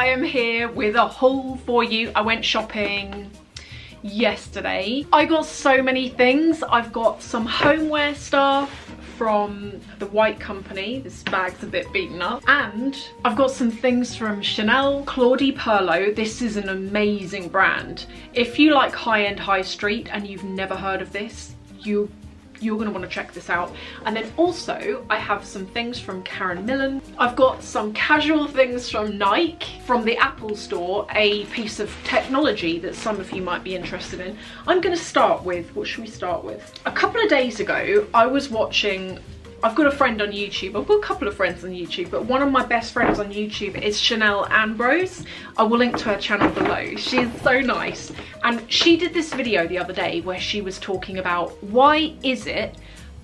I am here with a haul for you. I went shopping yesterday. I got so many things. I've got some homeware stuff from the White Company. This bag's a bit beaten up. And I've got some things from Chanel, Claudie Pierlot. This is an amazing brand. If you like high-end high street and you've never heard of this, you're gonna wanna check this out. And then also I have some things from Karen Millen. I've got some casual things from Nike, from the Apple store, a piece of technology that some of you might be interested in. I'm gonna start with, what should we start with? A couple of days ago, I was watching, I've got a friend on YouTube, I've got a couple of friends on YouTube, but one of my best friends on YouTube is Chanel Ambrose. I will link to her channel below. She's so nice. And she did this video the other day where she was talking about why is it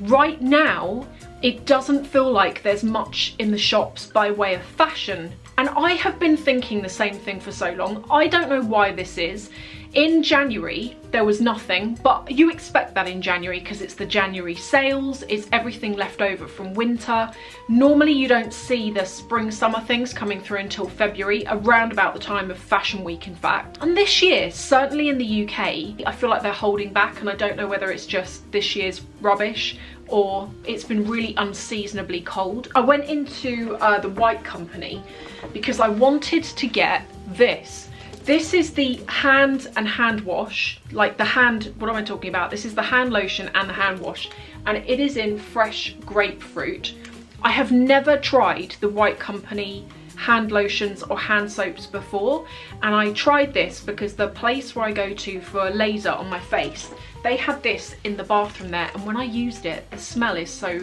right now it doesn't feel like there's much in the shops by way of fashion. And I have been thinking the same thing for so long. I don't know why this is. In January, there was nothing, but you expect that in January because it's the January sales, it's everything left over from winter. Normally you don't see the spring summer things coming through until February, around about the time of Fashion Week in fact. And this year, certainly in the UK, I feel like they're holding back, and I don't know whether it's just this year's rubbish or it's been really unseasonably cold. I went into the White Company because I wanted to get this. This is the hand and hand wash, like the hand, what am I talking about? This is the hand lotion and the hand wash, and it is in fresh grapefruit. I have never tried the White Company hand lotions or hand soaps before, and I tried this because the place where I go to for a laser on my face, they had this in the bathroom there, and when I used it, the smell is so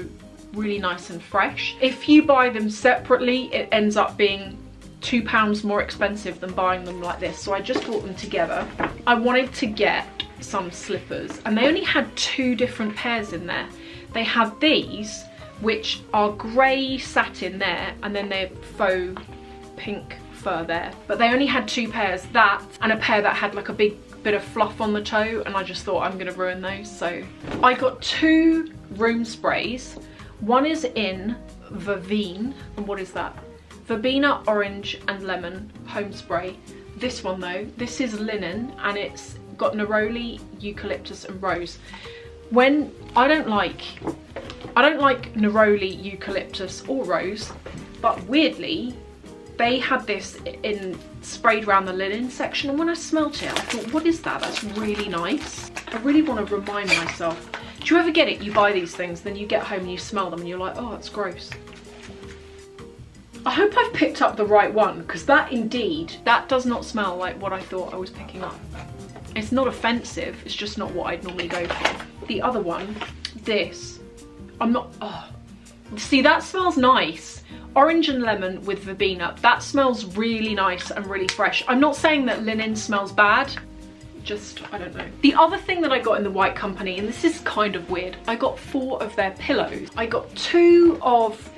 really nice and fresh. If you buy them separately, it ends up being £2 more expensive than buying them like this, so I just bought them together. I wanted to get some slippers, and they only had 2 different pairs in there. They had these, which are grey satin there, and then they're faux pink fur there, but they only had 2 pairs, that and a pair that had like a big bit of fluff on the toe, and I just thought I'm gonna ruin those. So I got 2 room sprays. One is in Verveine, and what is that? Verbena Orange and Lemon Home Spray. This one though, this is linen, and it's got neroli, eucalyptus and rose. When I don't like neroli, eucalyptus or rose, but weirdly they had this in sprayed around the linen section, and when I smelt it I thought, what is that? That's really nice. I really want to remind myself. Do you ever get it? You buy these things, then you get home and you smell them and you're like, oh, it's gross. I hope I've picked up the right one, because that does not smell like what I thought I was picking up. It's not offensive, it's just not what I'd normally go for. The other one, this, see, that smells nice. Orange and lemon with verbena, that smells really nice and really fresh. I'm not saying that linen smells bad, just, I don't know. The other thing that I got in the White Company, and this is kind of weird, I got 4 of their pillows. I got 2 of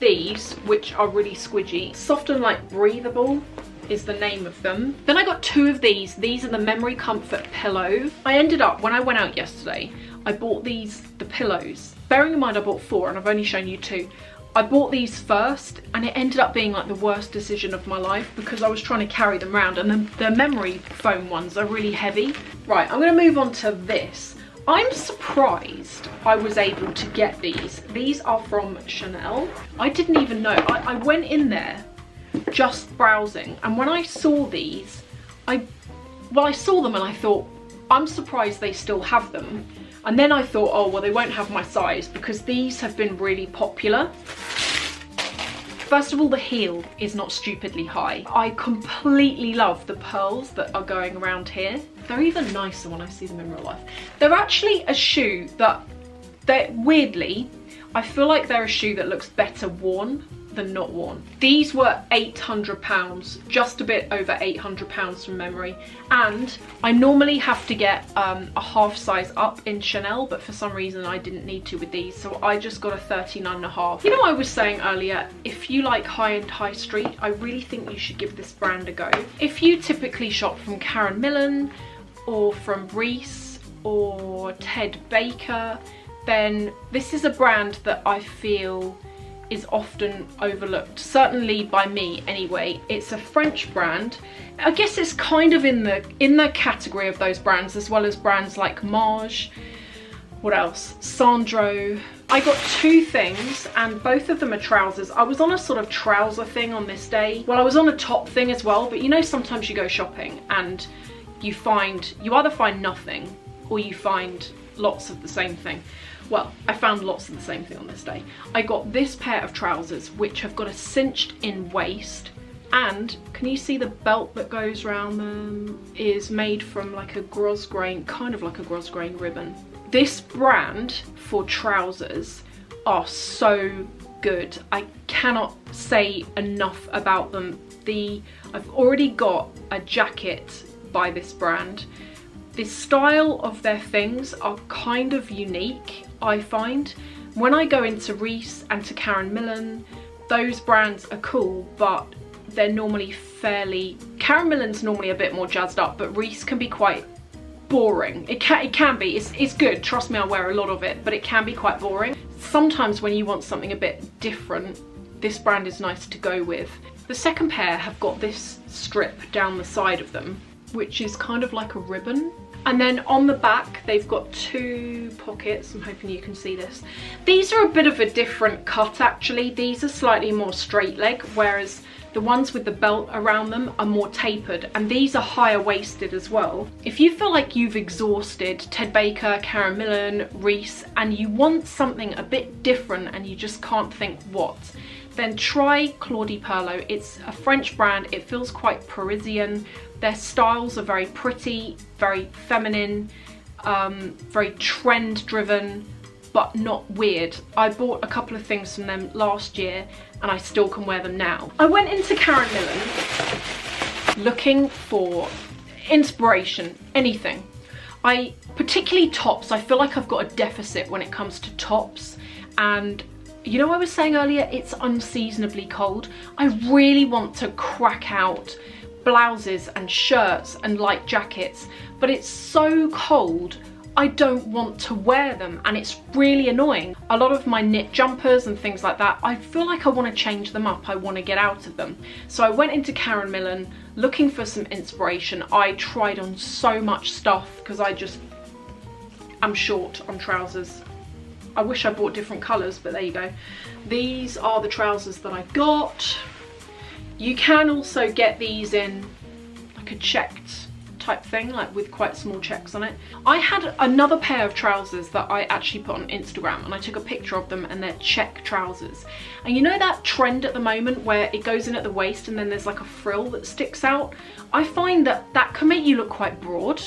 these, which are really squidgy. Soft and Light Breathable is the name of them. Then I got 2 of these. These are the Memory Comfort pillow. I ended up, when I went out yesterday, I bought the pillows. Bearing in mind I bought 4 and I've only shown you 2. I bought these first, and it ended up being like the worst decision of my life because I was trying to carry them around, and the memory foam ones are really heavy. Right, I'm gonna move on to this. I'm surprised I was able to get these. These are from Chanel. I didn't even know. I went in there just browsing, and when I saw these, I saw them and I thought, I'm surprised they still have them. And then I thought, oh, well, they won't have my size because these have been really popular. First of all, the heel is not stupidly high. I completely love the pearls that are going around here. They're even nicer when I see them in real life. They're actually a shoe that, weirdly, I feel like they're a shoe that looks better worn than not worn. These were £800, just a bit over £800 from memory, and I normally have to get a half size up in Chanel, but for some reason I didn't need to with these, so I just got a 39.5. You know, I was saying earlier, if you like high-end high street, I really think you should give this brand a go. If you typically shop from Karen Millen or from Reese or Ted Baker, then this is a brand that I feel is often overlooked, certainly by me anyway. It's a French brand. I guess it's kind of in the category of those brands, as well as brands like Marge. What else? Sandro. I got two things and both of them are trousers. I was on a sort of trouser thing on this day. Well, I was on a top thing as well, but you know, sometimes you go shopping and you either find nothing or you find lots of the same thing. Well, I found lots of the same thing on this day. I got this pair of trousers, which have got a cinched in waist, and can you see the belt that goes around them is made from like a GROSGRAIN, kind of like a GROSGRAIN ribbon. This brand for trousers are so good. I cannot say enough about them. I've already got a jacket by this brand. The style of their things are kind of unique, I find. When I go into Reiss and to Karen Millen, those brands are cool, but they're normally Karen Millen's normally a bit more jazzed up, but Reiss can be quite boring. It can be. It's good. Trust me, I wear a lot of it, but it can be quite boring. Sometimes when you want something a bit different, this brand is nice to go with. The second pair have got this strip down the side of them, which is kind of like a ribbon. And then on the back, they've got two pockets. I'm hoping you can see this. These are a bit of a different cut, actually. These are slightly more straight leg, whereas the ones with the belt around them are more tapered, and these are higher waisted as well. If you feel like you've exhausted Ted Baker, Karen Millen, Reiss, and you want something a bit different and you just can't think what, then try Claudie Pierlot. It's a French brand. It feels quite Parisian. Their styles are very pretty, very feminine, very trend driven, but not weird. I bought a couple of things from them last year and I still can wear them now. I went into Karen Millen looking for inspiration, anything. Particularly tops. I feel like I've got a deficit when it comes to tops, and you know, I was saying earlier, it's unseasonably cold. I really want to crack out blouses and shirts and light jackets, but it's so cold I don't want to wear them, and it's really annoying. A lot of my knit jumpers and things like that, I feel like I want to change them up. I want to get out of them. So I went into Karen Millen looking for some inspiration. I tried on so much stuff because I'm short on trousers. I wish I bought different colours, but there you go. These are the trousers that I got. You can also get these in like a checked type thing, like with quite small checks on it. I had another pair of trousers that I actually put on Instagram, and I took a picture of them, and they're check trousers. And you know that trend at the moment where it goes in at the waist and then there's like a frill that sticks out? I find that can make you look quite broad.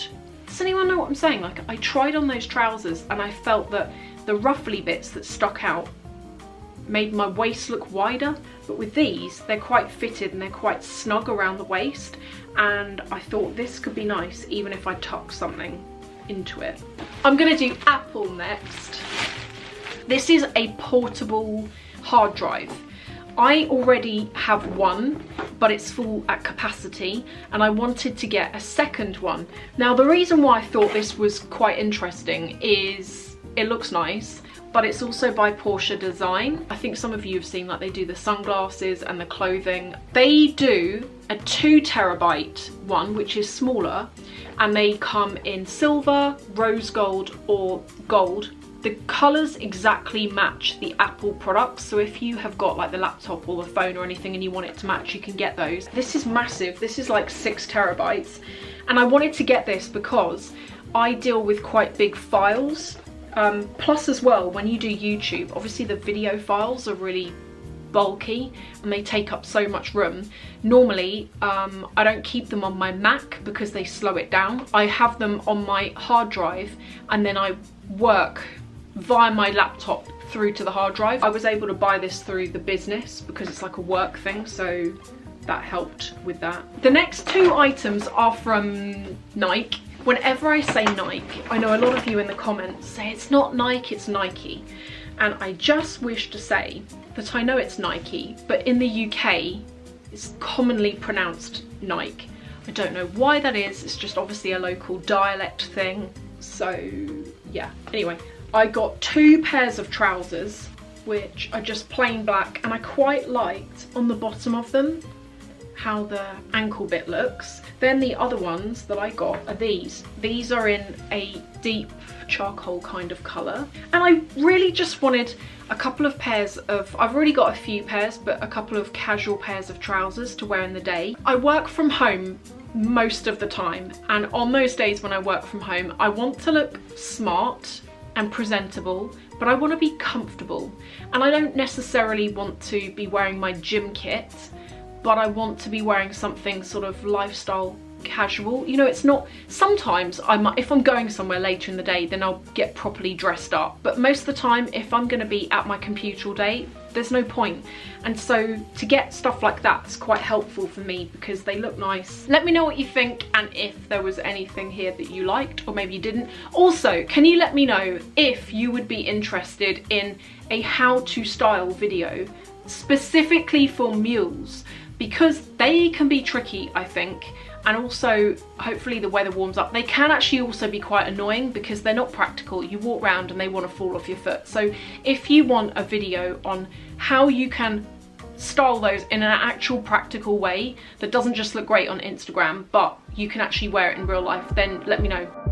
Does anyone know what I'm saying? Like, I tried on those trousers and I felt that the ruffly bits that stuck out made my waist look wider, but with these they're quite fitted and they're quite snug around the waist, and I thought this could be nice even if I tuck something into it. I'm gonna do Apple next. This is a portable hard drive. I already have one, but it's full at capacity, and I wanted to get a second one. Now, the reason why I thought this was quite interesting is it looks nice, but it's also by Porsche Design. I think some of you have seen, like, they do the sunglasses and the clothing. They do a 2 terabyte one, which is smaller, and they come in silver, rose gold, or gold. The colours exactly match the Apple products, so if you have got like the laptop or the phone or anything and you want it to match, you can get those. This is massive. This is like 6 terabytes, and I wanted to get this because I deal with quite big files. Plus as well, when you do YouTube, obviously the video files are really bulky and they take up so much room. Normally, I don't keep them on my Mac because they slow it down. I have them on my hard drive, and then I work via my laptop through to the hard drive. I was able to buy this through the business because it's like a work thing, so that helped with that. The next 2 items are from Nike. Whenever I say Nike, I know a lot of you in the comments say it's not Nike, it's Nike. And I just wish to say that I know it's Nike, but in the UK, it's commonly pronounced Nike. I don't know why that is, it's just obviously a local dialect thing. So yeah, anyway, I got 2 pairs of trousers. which are just plain black, and I quite liked on the bottom of them how the ankle bit looks. Then the other ones that I got are these. These are in a deep charcoal kind of colour, and I really just wanted a couple of pairs of, I've already got a few pairs, but a couple of casual pairs of trousers to wear in the day. I work from home most of the time, and on those days when I work from home, I want to look smart and presentable, but I want to be comfortable, and I don't necessarily want to be wearing my gym kit, but I want to be wearing something sort of lifestyle casual. You know, it's not, sometimes I might, if I'm going somewhere later in the day, then I'll get properly dressed up, but most of the time if I'm going to be at my computer all day, there's no point. And so to get stuff like that's quite helpful for me because they look nice. Let me know what you think, and if there was anything here that you liked or maybe you didn't. Also, can you let me know if you would be interested in a how to style video specifically for mules, because they can be tricky, I think. And also, hopefully the weather warms up. They can actually also be quite annoying because they're not practical. You walk around and they want to fall off your foot. So if you want a video on how you can style those in an actual practical way that doesn't just look great on Instagram, but you can actually wear it in real life, then let me know.